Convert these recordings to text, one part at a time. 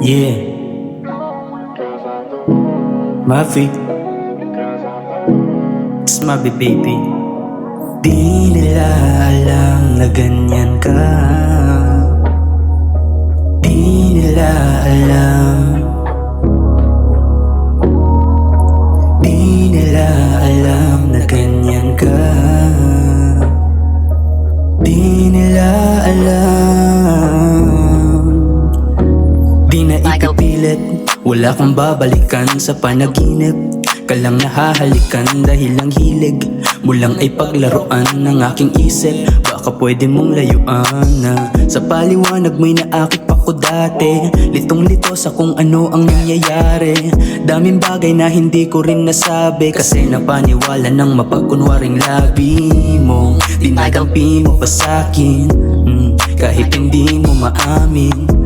Yeah, Mavi, it's Mavi baby. Di nila alam na ganyan ka. Di nila alam. Di nila alam na ganyan ka. Di nila alam. Di na ipipilit, wala kang babalikan sa panaginip. Ka lang nahahalikan dahil ang hilig mo lang ay paglaruan ng aking isip. Baka pwede mong layuan na sa paliwanag mo'y naakit pa ko dati. Litong-lito sa kung ano ang nangyayari. Daming bagay na hindi ko rin nasabi kasi napaniwala ng mapagkunwaring labi mo. Dinagampi mo pa sa'kin kahit hindi mo maamin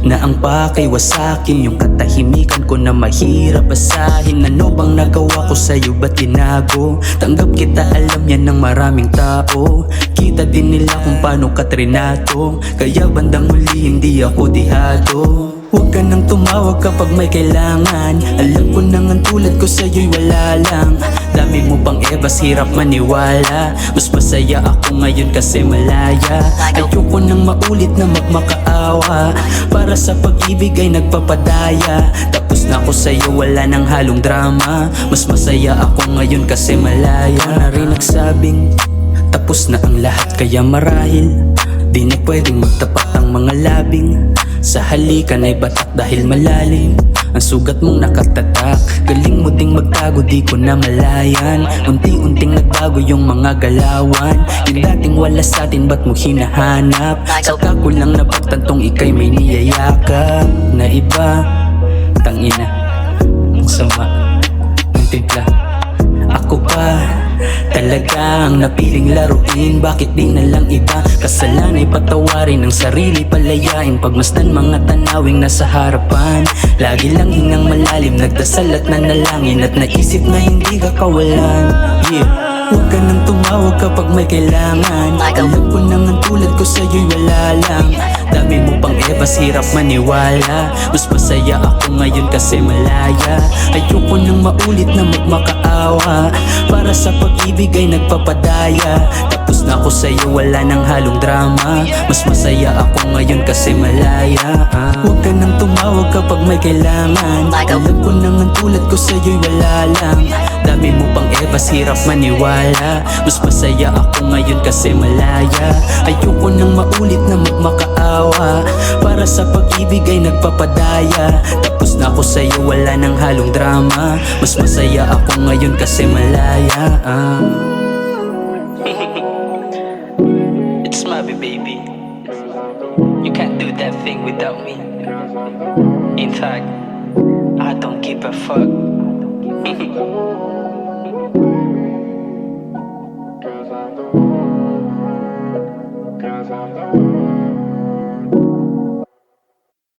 na ang pakiwasakin yung katahimikan ko na mahirap basahin. Ano bang nagawa ko sa'yo, ba't tinago? Tanggap kita, alam yan ng maraming tao. Kita din nila kung paano ka trinato. Kaya bandang huli hindi ako dihado. Huwag ka nang tumawag kapag may kailangan. Alam ko nang ang tulad ko sa'yo'y wala lang. Dami mo pang ebas, hirap maniwala. Mas masaya ako ngayon kasi malaya. Ayoko nang maulit na magmakaawa. Para sa pag-ibig ay nagpapadaya. Tapos na ako sa'yo, wala nang halong drama. Mas masaya ako ngayon kasi malaya. Na rin nagsabing tapos na ang lahat kaya marahil di na pwedeng magtapat ang mga labing. Sa halikan ay batak dahil malalim ang sugat mong nakatatak. Galing mo ding magtago, di ko na malayan. Unti-unting nagbago yung mga galawan. Yung dating wala sa'tin, ba't mo hinahanap? Saka ko lang napagtantong ika'y may niyayakap na iba. Tangina, ang sama ng timpla. Ako pa talagang napiling laruin. Bakit di na lang iba? Kasalanay patawarin ang sarili, palayain. Pagmasdan mga tanawing nasa harapan. Lagi lang hingang malalim, nagdasal at nanalangin. At naisip na hindi ka kawalan. Yeah. Huwag ka nang tumawag kapag may kailangan. Alam ko nang ang tulad ko sa'yo'y wala lang. Dami mo pang ebas, hirap maniwala. Mas masaya ako ngayon kasi malaya. Ayoko nang maulit na magmakaawa. Para sa pag-ibig ay nagpapadaya. Tapos na ako sa'yo, wala nang halong drama. Mas masaya ako ngayon kasi malaya. Huwag ka nang tumawag kapag may kailangan. Alam ko nang ang tulad ko sa'yo'y wala lang. Dami mo pang ebas, hirap maniwala. Mas masaya ako ngayon kasi malaya. Ayoko nang maulit na magmakaawa. Para sa pag-ibig ay nagpapadaya. Tapos na ako sa'yo, wala nang halong drama. Mas masaya ako ngayon kasi malaya. It's Mavi baby. You can't do that thing without me. In fact, I don't give a fuck.